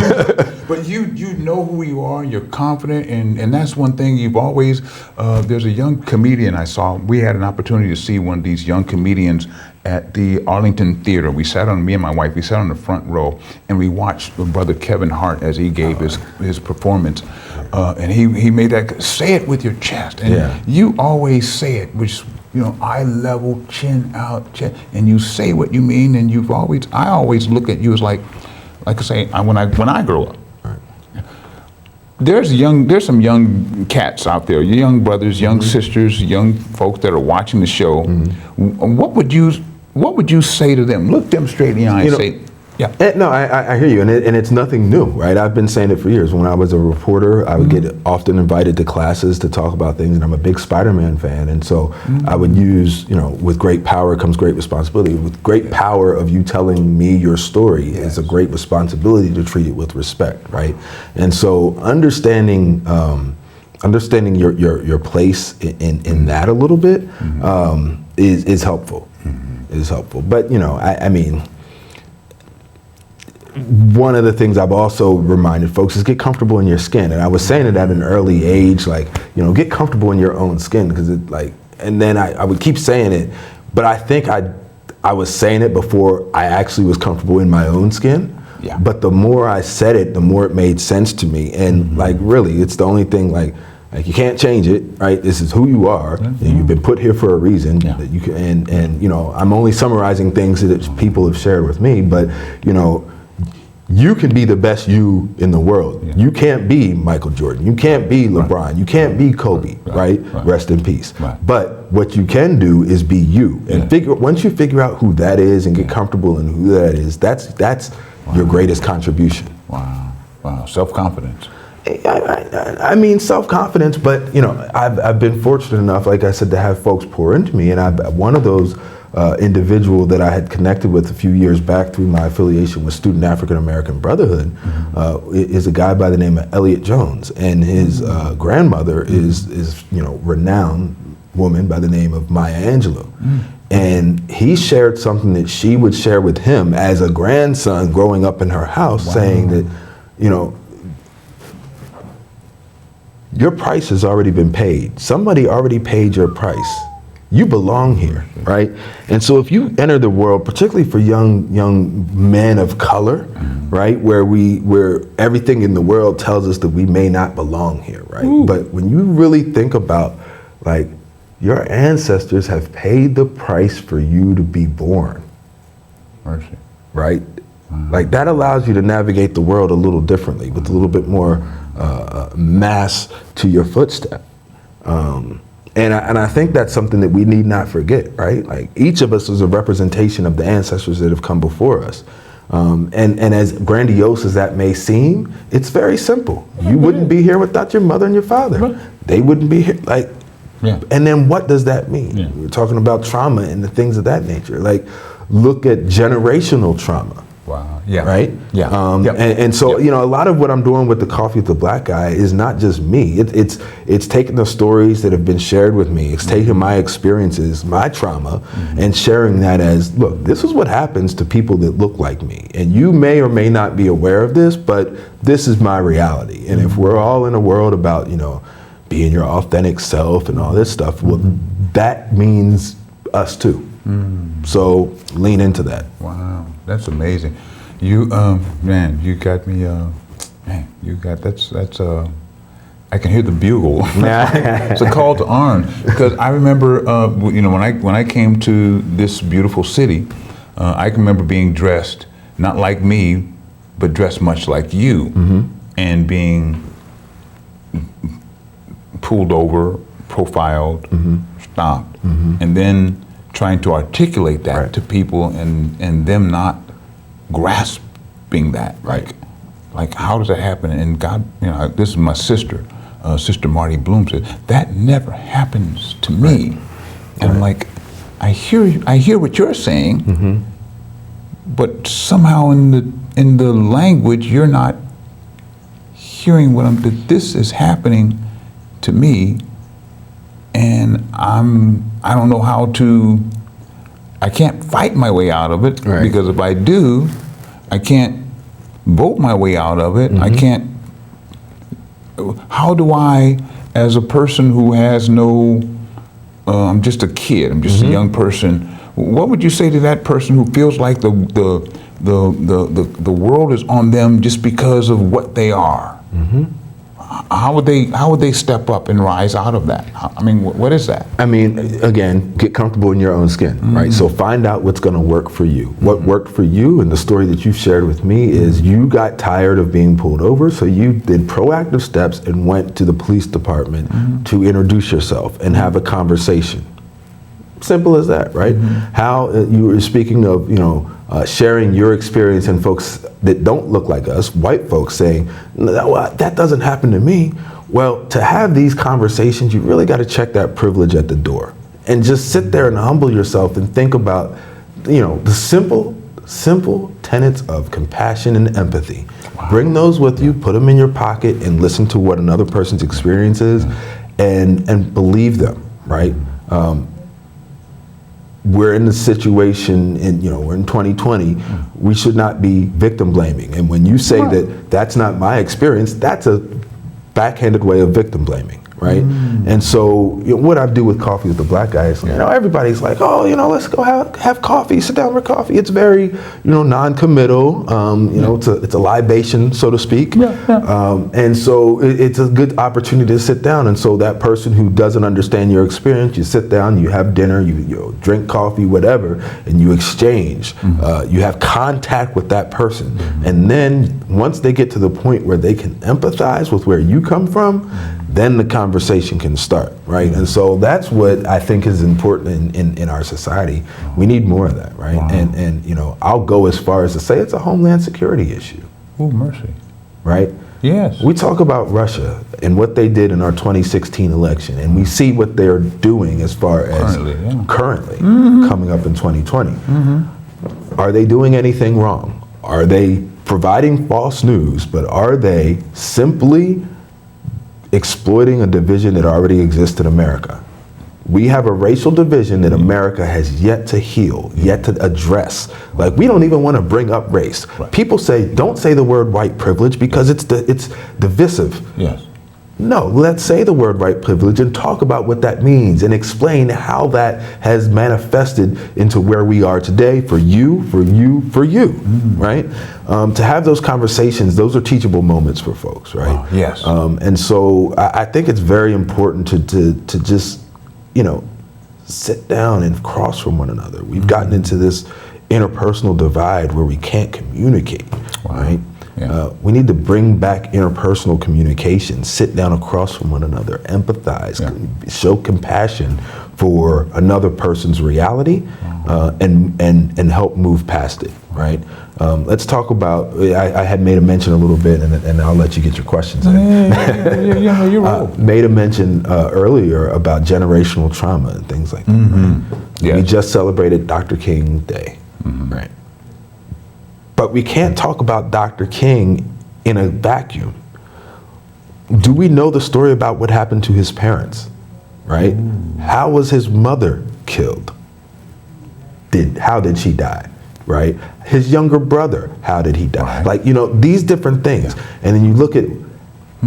Speaker 2: But you know who you are, you're confident, and that's one thing you've always, there's a young comedian I saw, we had an opportunity to see one of these young comedians at the Arlington Theater. Me and my wife, we sat on the front row and we watched Brother Kevin Hart as he gave his performance. And he made that, say it with your chest. And you always say it, which, eye level, chin out, and you say what you mean, and I always look at you as like I say, when I grow up, there's some young cats out there, young brothers, young sisters, young folks that are watching the show. What would you say to them? Look them straight in the eye and say,
Speaker 1: No, I hear you, and it's nothing new, right? I've been saying it for years. When I was a reporter, I would get often invited to classes to talk about things, and I'm a big Spider-Man fan, and so I would use, with great power comes great responsibility. With great power of you telling me your story is a great responsibility to treat it with respect, right? And so understanding your place in that a little bit is helpful. Is helpful, but one of the things I've also reminded folks is get comfortable in your skin. And I was saying it at an early age, get comfortable in your own skin, because and then I would keep saying it, but I think I was saying it before I actually was comfortable in my own skin. Yeah. But the more I said it, the more it made sense to me. And really, it's the only thing you can't change it, right? This is who you are, and you've been put here for a reason. That you can, and I'm only summarizing things that people have shared with me, but you can be the best you in the world. Yeah. You can't be Michael Jordan. You can't be LeBron. You can't be Kobe, right? Rest in peace. Right. But what you can do is be you. And once you figure out who that is and get comfortable in who that is, that's your greatest contribution.
Speaker 2: Wow. Self-confidence.
Speaker 1: I mean, self-confidence, but I've been fortunate enough, like I said, to have folks pour into me, and one of those individual that I had connected with a few years back through my affiliation with Student African American Brotherhood is a guy by the name of Elliot Jones, and his grandmother is renowned woman by the name of Maya Angelou. And he shared something that she would share with him as a grandson growing up in her house, saying that, your price has already been paid. Somebody already paid your price. You belong here, right? And so if you enter the world, particularly for young men of color, right, where everything in the world tells us that we may not belong here, right? Ooh. But when you really think about, your ancestors have paid the price for you to be born.
Speaker 2: Mercy.
Speaker 1: Right? Like that allows you to navigate the world a little differently with a little bit more mass to your footstep. And I think that's something that we need not forget, right? Like each of us is a representation of the ancestors that have come before us. And as grandiose as that may seem, it's very simple. You wouldn't be here without your mother and your father. They wouldn't be here. Like, and then what does that mean? We're talking about trauma and the things of that nature. Like, look at generational trauma.
Speaker 2: Wow. Yeah.
Speaker 1: Right?
Speaker 2: Yeah.
Speaker 1: And so, you know, a lot of what I'm doing with the Coffee with the Black Guy is not just me. It's taking the stories that have been shared with me. It's taking my experiences, my trauma, and sharing that as, look, this is what happens to people that look like me. And you may or may not be aware of this, but this is my reality. And if we're all in a world about, you know, being your authentic self and all this stuff, well, that means us too. So lean into that. Wow,
Speaker 2: that's amazing. You, man, you got me. Man, you got that's. I can hear the bugle. It's a call to arms because I remember, you know, when I came to this beautiful city, I can remember being dressed not like me, but dressed much like you, and being pulled over, profiled, stopped, and then trying to articulate that to people and them not grasping that. Like how does that happen? And God, you know, this is my sister, Sister Marty Bloom said, that never happens to me. And I'm like, I hear what you're saying, but somehow in the language you're not hearing that this is happening to me, and I don't know how to. I can't fight my way out of it because if I do, I can't vote my way out of it. I can't. How do I, as a person who has no, I'm just a kid. I'm just a young person. What would you say to that person who feels like the world is on them just because of what they are? How would they step up and rise out of that? I mean, what is that?
Speaker 1: I mean, again, get comfortable in your own skin, right? So find out what's going to work for you. What worked for you, and the story that you've shared with me is you got tired of being pulled over, so you did proactive steps and went to the police department to introduce yourself and have a conversation. Simple as that, right? How you were speaking of, you know, sharing your experience and folks that don't look like us, white folks saying, well, that doesn't happen to me. Well, to have these conversations, you really got to check that privilege at the door and just sit there and humble yourself and think about, you know, the simple tenets of compassion and empathy. Bring those with you, put them in your pocket and listen to what another person's experience is and believe them, right? We're in the situation, and you know, we're in 2020. We should not be victim blaming. And when you say that that's not my experience, that's a backhanded way of victim blaming, right? And so, you know, what I do with Coffee with the Black Guy is, you know, everybody's like, oh, you know, let's go have coffee, sit down for coffee. It's very, you know, non-committal. You know, it's a libation, so to speak. And so it's a good opportunity to sit down. And so that person who doesn't understand your experience, you sit down, you have dinner, you drink coffee, whatever, and you exchange. You have contact with that person. And then once they get to the point where they can empathize with where you come from, then the conversation can start, right? And so that's what I think is important in our society. We need more of that, right? And you know, I'll go as far as to say it's a homeland security issue.
Speaker 2: Oh, mercy.
Speaker 1: Right?
Speaker 2: Yes.
Speaker 1: We talk about Russia and what they did in our 2016 election, and we see what they're doing as far as currently coming up in 2020. Are they doing anything wrong? Are they providing false news, but are they simply exploiting a division that already exists in America? We have a racial division that America has yet to heal, yet to address. Like, we don't even want to bring up race. People say, don't say the word white privilege because it's divisive.
Speaker 2: Yes.
Speaker 1: No, let's say the word white privilege and talk about what that means and explain how that has manifested into where we are today for you, right? To have those conversations, those are teachable moments for folks, right?
Speaker 2: Yes.
Speaker 1: And so I think it's very important to just, you know, sit down and cross from one another. We've gotten into this interpersonal divide where we can't communicate, right?
Speaker 2: Yeah.
Speaker 1: We need to bring back interpersonal communication, sit down across from one another, empathize, show compassion for another person's reality, and help move past it, right? Let's talk about, I had made a mention a little bit, and I'll let you get your questions in.
Speaker 2: You're right.
Speaker 1: Made a mention earlier about generational trauma and things like that. Right?
Speaker 2: Yes.
Speaker 1: We just celebrated Dr. King Day, right? But we can't talk about Dr. King in a vacuum. Do we know the story about what happened to his parents, right? How was his mother killed? How did she die, right? His younger brother, how did he die? Like, these different things. And then you look at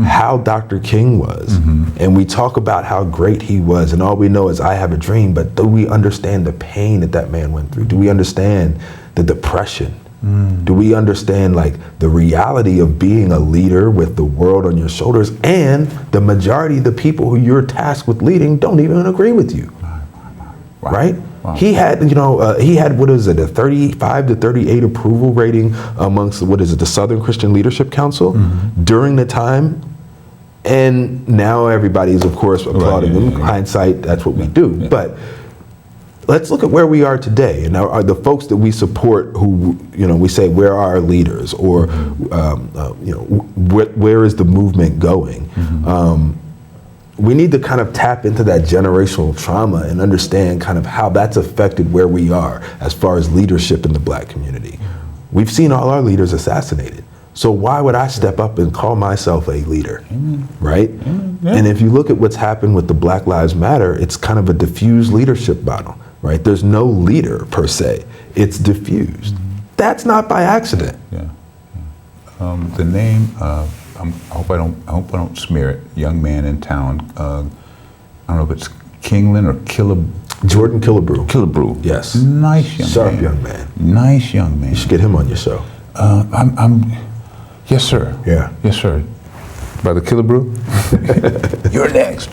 Speaker 1: how Dr. King was, and we talk about how great he was, and all we know is I have a dream, but do we understand the pain that man went through? Do we understand the depression? Do we understand the reality of being a leader with the world on your shoulders, and the majority of the people who you're tasked with leading don't even agree with you, right? Wow. He had, what is it, a 35 to 38 approval rating amongst, the Southern Christian Leadership Council during the time. And now everybody is, of course, applauding him. Hindsight, that's what we do. Yeah. But let's look at where we are today. And are the folks that we support who, we say, where are our leaders? Or, where is the movement going? We need to kind of tap into that generational trauma and understand kind of how that's affected where we are as far as leadership in the Black community. We've seen all our leaders assassinated. So why would I step up and call myself a leader, right? Yeah. And if you look at what's happened with the Black Lives Matter, it's kind of a diffused leadership model, right? There's no leader per se, it's diffused. That's not by accident.
Speaker 2: Yeah. The name, I hope I don't smear it. Young man in town. I don't know if it's Kingland or
Speaker 1: Jordan Killebrew.
Speaker 2: Killebrew.
Speaker 1: Yes.
Speaker 2: Nice young
Speaker 1: Sharp
Speaker 2: man.
Speaker 1: young man.
Speaker 2: Nice young man.
Speaker 1: You should get him on your show.
Speaker 2: Yes, sir.
Speaker 1: Yeah.
Speaker 2: Yes, sir. Brother Killebrew, you're next.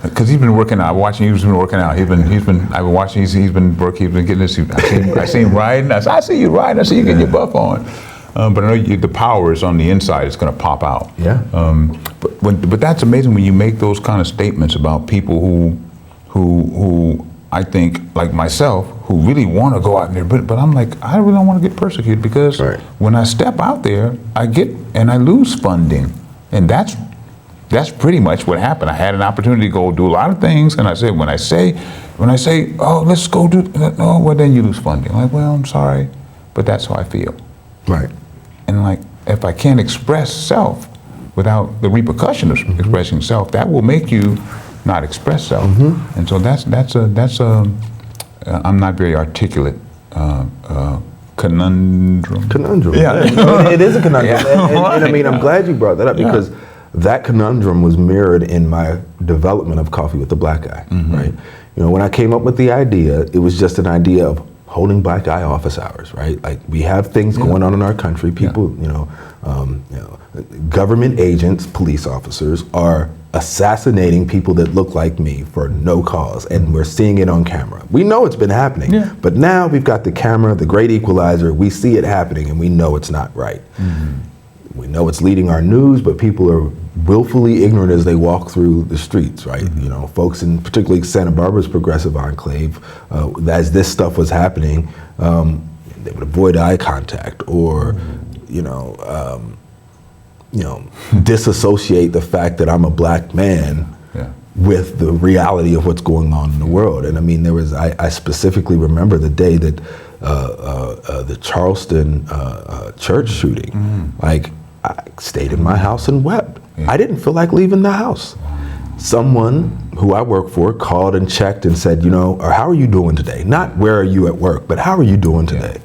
Speaker 2: Because he's been working out. He's been working out. I've been watching. He's been working. He's been getting this. I see him riding. I see you riding. I see you getting your buff on. But I know the power is on the inside. It's going to pop out.
Speaker 1: Yeah.
Speaker 2: But that's amazing when you make those kind of statements about people who I think, like myself, who really want to go out there. But I'm like, I really don't want to get persecuted because when I step out there, I lose funding, and that's pretty much what happened. I had an opportunity to go do a lot of things, and I said, when I say, oh, let's go do, no, well then you lose funding. I'm like, well, I'm sorry, but that's how I feel.
Speaker 1: Right.
Speaker 2: And like, if I can't express self without the repercussion of expressing self, that will make you not express self. And so that's a I'm not very articulate conundrum.
Speaker 1: Yeah, it is a conundrum. And I mean, I'm glad you brought that up because that conundrum was mirrored in my development of Coffee with the Black Guy, right? When I came up with the idea, it was just an idea of holding Black Guy office hours, right? Like, we have things going on in our country. People, government agents, police officers are assassinating people that look like me for no cause, and we're seeing it on camera. We know it's been happening, but now we've got the camera, the Great Equalizer. We see it happening, and we know it's not right. We know it's leading our news, but people are willfully ignorant as they walk through the streets, right? Folks in particularly Santa Barbara's progressive enclave, as this stuff was happening, they would avoid eye contact or, disassociate the fact that I'm a Black man with the reality of what's going on in the world. And I mean, I specifically remember the day that the Charleston church shooting. Like, I stayed in my house and wept. I didn't feel like leaving the house. Someone who I work for called and checked and said, or how are you doing today? Not where are you at work, but how are you doing today?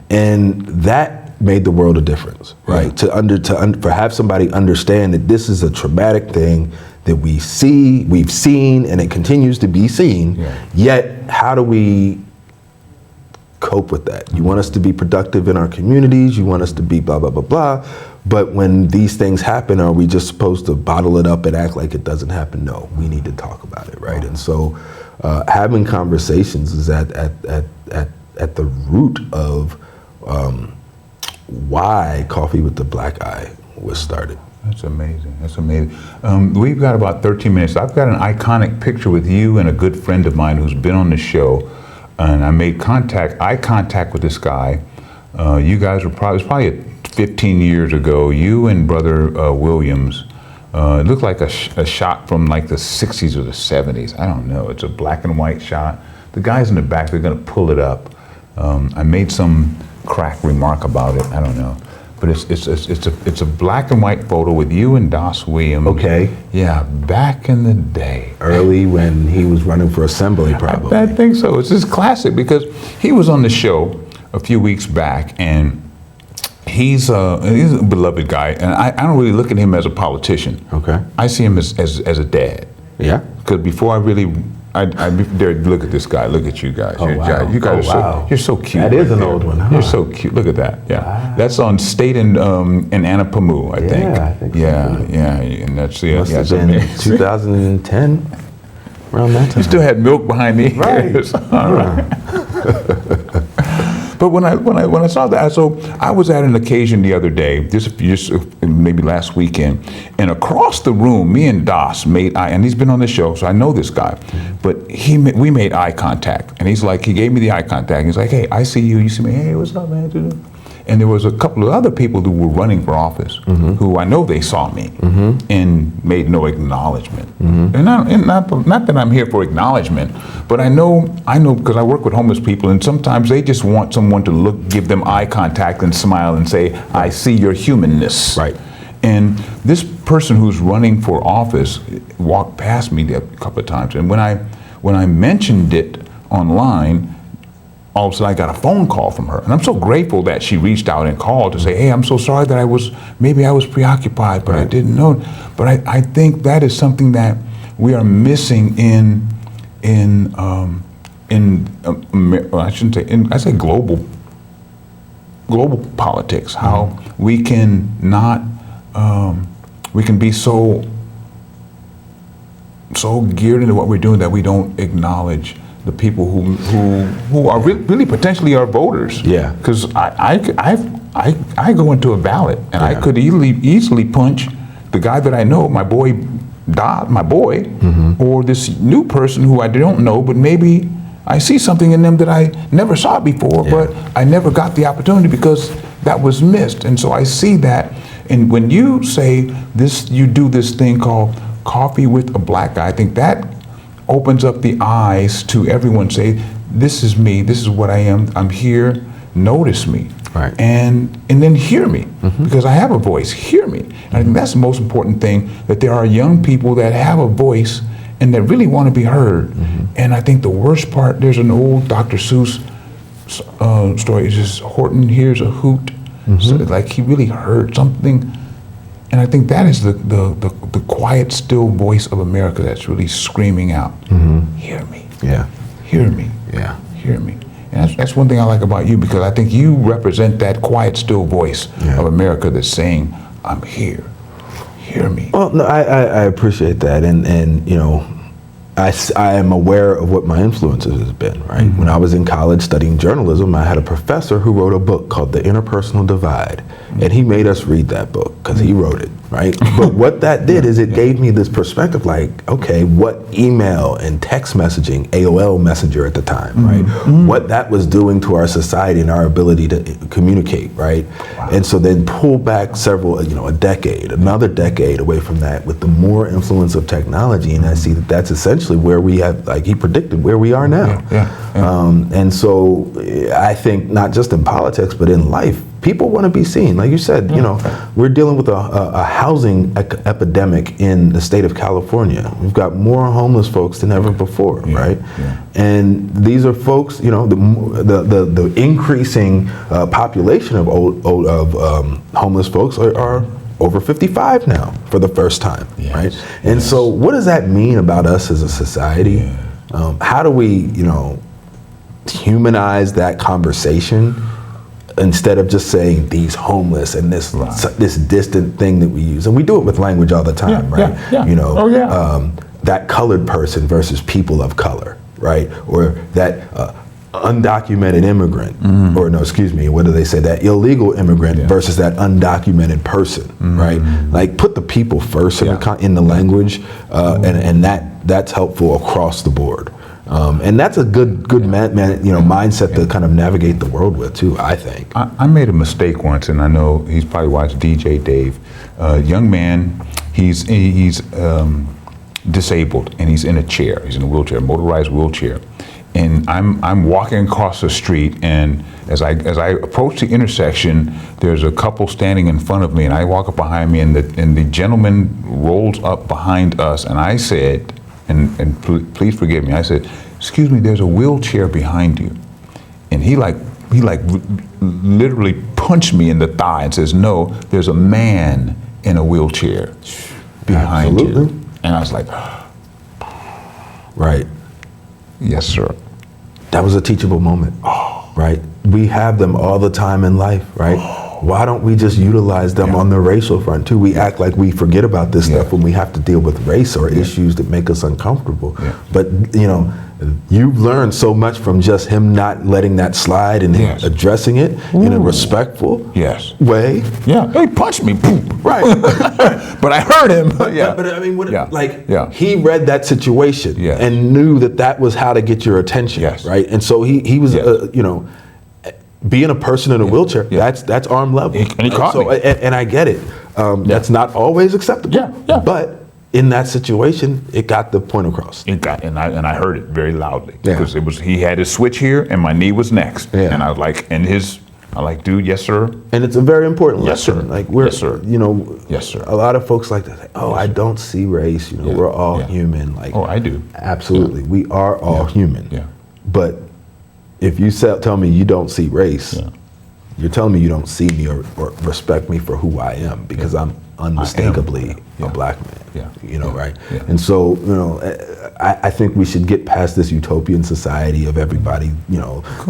Speaker 1: And that made the world a difference, right? For have somebody understand that this is a traumatic thing that we've seen, and it continues to be seen. Yet, how do we cope with that? You want us to be productive in our communities. You want us to be blah, blah, blah, blah. But when these things happen, are we just supposed to bottle it up and act like it doesn't happen? No, we need to talk about it, right? And so having conversations is at at the root of why Coffee with the Black Eye was started.
Speaker 2: That's amazing. That's amazing. We've got about 13 minutes. I've got an iconic picture with you and a good friend of mine who's been on the show, and I made eye contact with this guy. You guys were probably 15 years ago. You and Brother Williams. It looked like a shot from like the 60s or the 70s. I don't know. It's a black and white shot. The guys in the back, they're going to pull it up. I made some crack remark about it. I don't know. But it's a black and white photo with you and Dos Williams.
Speaker 1: Okay.
Speaker 2: Yeah, back in the day.
Speaker 1: Early when he was running for assembly, probably.
Speaker 2: I think so. It's just classic because he was on the show a few weeks back, and he's a beloved guy, and I don't really look at him as a politician.
Speaker 1: Okay.
Speaker 2: I see him as a dad.
Speaker 1: Yeah.
Speaker 2: Because before I dare look at this guy. Look at you guys.
Speaker 1: Oh, wow.
Speaker 2: You guys you're so cute.
Speaker 1: That is an old one, huh?
Speaker 2: You're so cute. Look at that. Yeah. Wow. That's on State in Anapamu, I think.
Speaker 1: Yeah, I think
Speaker 2: yeah,
Speaker 1: so.
Speaker 2: Yeah, and that's
Speaker 1: Must have been 2010, around that time.
Speaker 2: You still had milk behind the ears.
Speaker 1: Right.
Speaker 2: All right. But when I saw that, so I was at an occasion the other day, just maybe last weekend, and across the room, me and Dos made eye, and he's been on the show, so I know this guy, but we made eye contact, and he gave me the eye contact. He's like, hey, I see you, you see me, hey, what's up, man? And there was a couple of other people who were running for office who I know they saw me and made no acknowledgement. And not that I'm here for acknowledgement, but I know because I work with homeless people, and sometimes they just want someone to give them eye contact and smile and say, I see your humanness.
Speaker 1: Right.
Speaker 2: And this person who's running for office walked past me a couple of times, and when I mentioned it online, all of a sudden I got a phone call from her. And I'm so grateful that she reached out and called to say, hey, I'm so sorry that I was preoccupied, but I didn't know. But I think that is something that we are missing in global politics, how we can be so geared into what we're doing that we don't acknowledge the people who are really potentially our voters.
Speaker 1: Yeah.
Speaker 2: Because I go into a ballot and I could easily punch the guy that I know, my boy, or this new person who I don't know, but maybe I see something in them that I never saw before, but I never got the opportunity because that was missed. And so I see that. And when you say this, you do this thing called Coffee with a Black Guy, I think that opens up the eyes to everyone. Say, this is me, this is what I am, I'm here, notice me.
Speaker 1: Right.
Speaker 2: And then hear me, because I have a voice, hear me. And I think that's the most important thing, that there are young people that have a voice and that really want to be heard. And I think the worst part, there's an old Dr. Seuss story, it's just Horton hears a hoot. So like he really heard something. And I think that is the quiet, still voice of America that's really screaming out, hear me.
Speaker 1: Yeah.
Speaker 2: Hear me.
Speaker 1: Yeah.
Speaker 2: Hear me. And that's one thing I like about you, because I think you represent that quiet, still voice of America that's saying, I'm here. Hear me.
Speaker 1: Well, no, I appreciate that. And you know, I am aware of what my influences has been, right? When I was in college studying journalism, I had a professor who wrote a book called The Interpersonal Divide. And he made us read that book because he wrote it, right? But what that did is it gave me this perspective like, okay, what email and text messaging, AOL Messenger at the time, right? What that was doing to our society and our ability to communicate, right? And so then pull back another decade away from that with the more influence of technology. And I see that that's essentially where we have, like he predicted, where we are now. And so I think not just in politics, but in life, people want to be seen. Like you said, you know, we're dealing with a housing epidemic in the state of California. We've got more homeless folks than ever before, right? And these are folks, you know, the increasing population of homeless folks are over 55 now for the first time, right? And so what does that mean about us as a society? How do we, you know, humanize that conversation instead of just saying these homeless and this distant thing that we use? And we do it with language all the time, right? You know, that colored person versus people of color, right? Or that undocumented immigrant, or no, excuse me, what do they say? That illegal immigrant versus that undocumented person, right? Like put the people first in the language, and that's helpful across the board. And that's a good mindset to kind of navigate the world with too, I think.
Speaker 2: I made a mistake once, and I know he's probably watched DJ Dave. Young man, he's disabled, and he's in a chair. He's in a wheelchair, motorized wheelchair. And I'm walking across the street, and as I approach the intersection, there's a couple standing in front of me, and I walk up behind me, and the gentleman rolls up behind us, and I said, and please forgive me, I said, "Excuse me, there's a wheelchair behind you," and he literally punched me in the thigh and says, "No, there's a man in a wheelchair behind you," and I was like,
Speaker 1: right.
Speaker 2: Yes, sir.
Speaker 1: That was a teachable moment, right? We have them all the time in life, right? Why don't we just utilize them on the racial front too? We act like we forget about this stuff when we have to deal with race or issues that make us uncomfortable. But you've learned so much from just him not letting that slide and him addressing it in a respectful way.
Speaker 2: Yeah, he punched me,
Speaker 1: right?
Speaker 2: But I heard him.
Speaker 1: But I mean, he read that situation and knew that was how to get your attention, right? And so he was, being a person in a wheelchair, that's arm level.
Speaker 2: And he caught me.
Speaker 1: And I get it. That's not always acceptable. But in that situation, it got the point across.
Speaker 2: And I heard it very loudly because he had his switch here, and my knee was next. And I was like, dude, yes, sir.
Speaker 1: And it's a very important lesson.
Speaker 2: Sir.
Speaker 1: Like
Speaker 2: yes, sir.
Speaker 1: Yes, sir. A lot of folks like to say, I don't see race. We're all human. Like,
Speaker 2: I do.
Speaker 1: Absolutely, we are all human. But if you tell me you don't see race, you're telling me you don't see me or respect me for who I am, because I'm unmistakably a black man. Right? And so, I think we should get past this utopian society of everybody,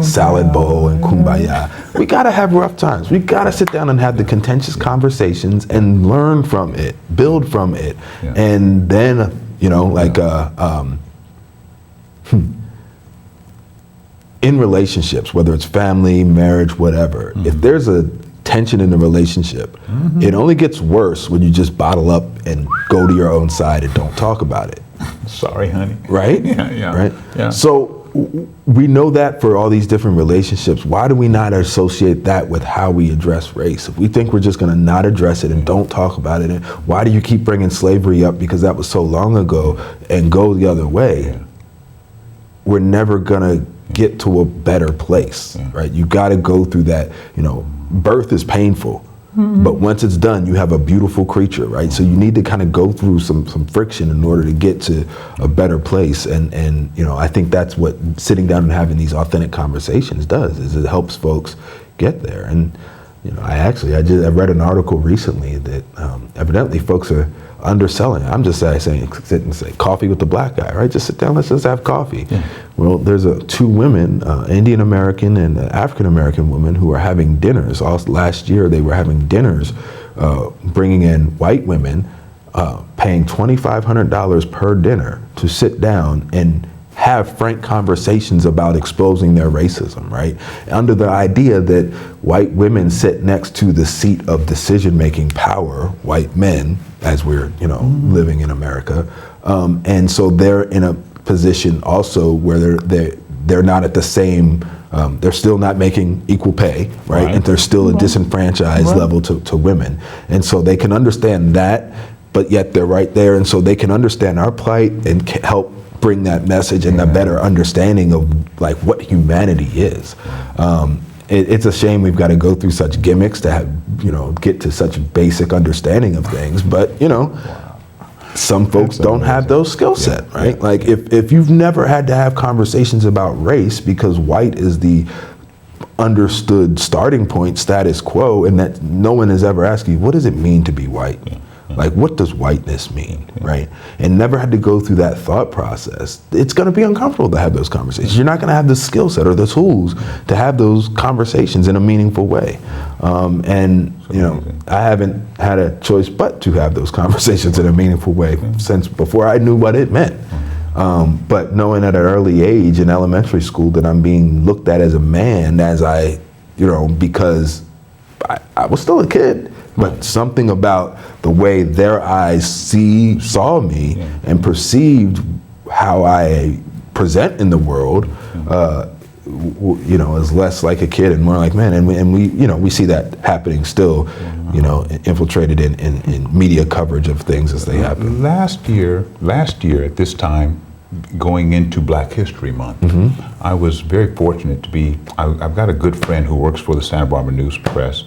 Speaker 1: salad bowl and kumbaya. We gotta have rough times. We gotta sit down and have the contentious conversations and learn from it, build from it, and then, in relationships, whether it's family, marriage, whatever, if there's a tension in the relationship, it only gets worse when you just bottle up and go to your own side and don't talk about it.
Speaker 2: Sorry, honey.
Speaker 1: Right? Right?
Speaker 2: Yeah.
Speaker 1: So we know that for all these different relationships. Why do we not associate that with how we address race? If we think we're just going to not address it and don't talk about it, and why do you keep bringing slavery up because that was so long ago, and go the other way? We're never going to get to a better place, right? You got to go through that. Birth is painful, but once it's done, you have a beautiful creature, right? So you need to kind of go through some friction in order to get to a better place. And I think that's what sitting down and having these authentic conversations does, is it helps folks get there. And I read an article recently that evidently folks are underselling. I'm just saying, sit and say coffee with the black guy, right? Just sit down, let's just have coffee. Well, there's two women, Indian American and African American women, who are having dinners. Last year, they were having dinners, bringing in white women, paying $2,500 per dinner to sit down and have frank conversations about exposing their racism, right? Under the idea that white women sit next to the seat of decision-making power, white men, as we're, living in America. And so they're in a position also where they're not at the same, they're still not making equal pay, right? And there's still a disenfranchised level to women. And so they can understand that, but yet they're right there. And so they can understand our plight and help bring that message and a better understanding of like what humanity is. It's a shame we've got to go through such gimmicks to have, get to such basic understanding of things, but some folks don't have those skill set, right? Like if you've never had to have conversations about race because white is the understood starting point, status quo, and that no one has ever asked you, what does it mean to be white? Like, what does whiteness mean, right? And never had to go through that thought process. It's going to be uncomfortable to have those conversations. You're not going to have the skill set or the tools to have those conversations in a meaningful way. I haven't had a choice but to have those conversations in a meaningful way since before I knew what it meant. But knowing at an early age in elementary school that I'm being looked at as a man, because I was still a kid, but something about the way their eyes saw me and perceived how I present in the world, is less like a kid and more like man. And we see that happening still, infiltrated in media coverage of things as they happen.
Speaker 2: Last year at this time, going into Black History Month, I was very fortunate to be, I've got a good friend who works for the Santa Barbara News Press,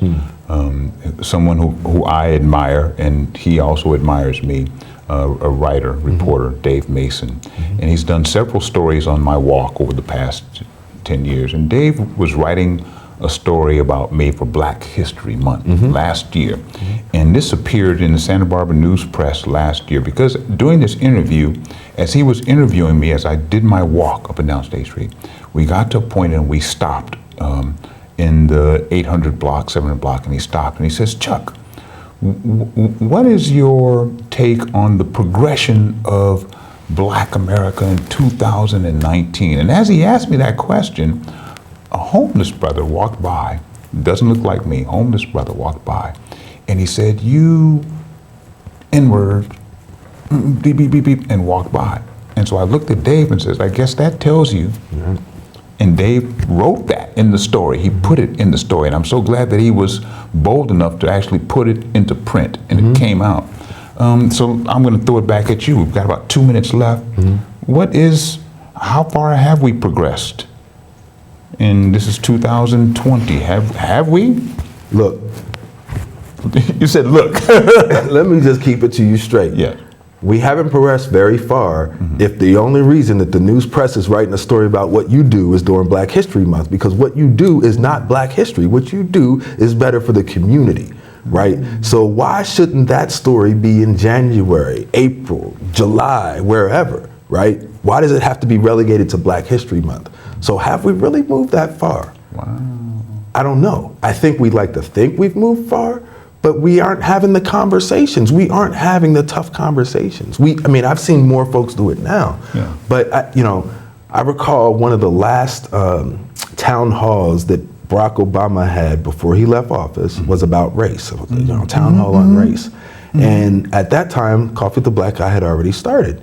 Speaker 2: someone who I admire, and he also admires me, a writer, reporter, Dave Mason. And he's done several stories on my walk over the past 10 years. And Dave was writing a story about me for Black History Month last year. And this appeared in the Santa Barbara News Press last year because during this interview, as he was interviewing me as I did my walk up and down State Street, we got to a point and we stopped in the 800 block, 700 block, and he stopped and he says, Chuck, what is your take on the progression of Black America in 2019? And as he asked me that question, a homeless brother walked by, doesn't look like me, homeless brother walked by, and he said, you N-word, beep, beep, beep, beep, and walked by. And so I looked at Dave and says, I guess that tells you. And Dave wrote that in the story. He put it in the story, and I'm so glad that he was bold enough to actually put it into print, and it came out. So I'm going to throw it back at you. We've got about 2 minutes left. How far have we progressed? And this is 2020. Have we?
Speaker 1: Look.
Speaker 2: You said look.
Speaker 1: Let me just keep it to you straight.
Speaker 2: Yeah.
Speaker 1: We haven't progressed very far if the only reason that the news press is writing a story about what you do is during Black History Month, because what you do is not Black history. What you do is better for the community, right? So why shouldn't that story be in January, April, July, wherever, right? Why does it have to be relegated to Black History Month? So have we really moved that far?
Speaker 2: Wow.
Speaker 1: I don't know. I think we'd like to think we've moved far, but we aren't having the conversations. We aren't having the tough conversations. I've seen more folks do it now, but I recall one of the last town halls that Barack Obama had before he left office was about race, town hall on race. And at that time, Coffee with the Black Guy had already started.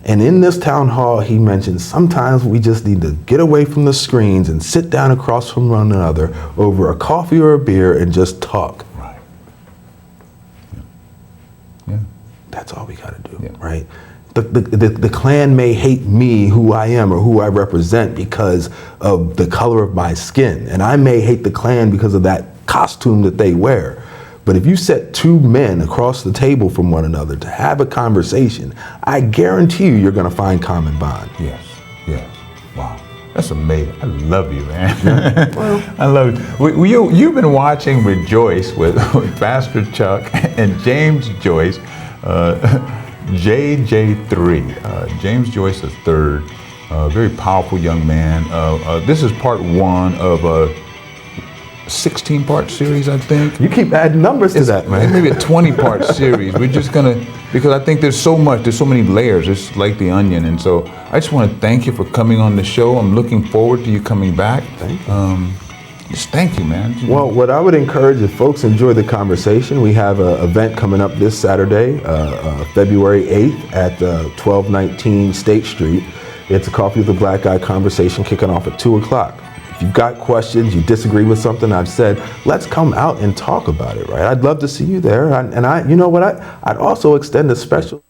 Speaker 1: And in this town hall, he mentioned sometimes we just need to get away from the screens and sit down across from one another over a coffee or a beer and just talk.
Speaker 2: Right. Yeah.
Speaker 1: That's all we got to do, right? The Klan may hate me, who I am or who I represent, because of the color of my skin. And I may hate the Klan because of that costume that they wear. But if you set two men across the table from one another to have a conversation, I guarantee you're going to find common bond.
Speaker 2: Yes. Wow. That's amazing. I love you, man. I love you. You've been watching Rejoice with Pastor Chuk and James Joyce, JJ3, James Joyce III, very powerful young man. This is part one of a 16-part series, I think.
Speaker 1: You keep adding numbers to that, man.
Speaker 2: Maybe a 20-part series. We're just gonna, because I think there's so many layers. It's like the onion. And so I just want to thank you for coming on the show. I'm looking forward to you coming back.
Speaker 1: Thank you.
Speaker 2: Just thank you, man.
Speaker 1: Well, what I would encourage, if folks enjoy the conversation, we have an event coming up this Saturday, February 8th at 1219 State Street. It's a Coffee with the Black Guy conversation kicking off at 2 o'clock. If you've got questions, you disagree with something I've said, let's come out and talk about it, right? I'd love to see you there. And you know what? I'd also extend a special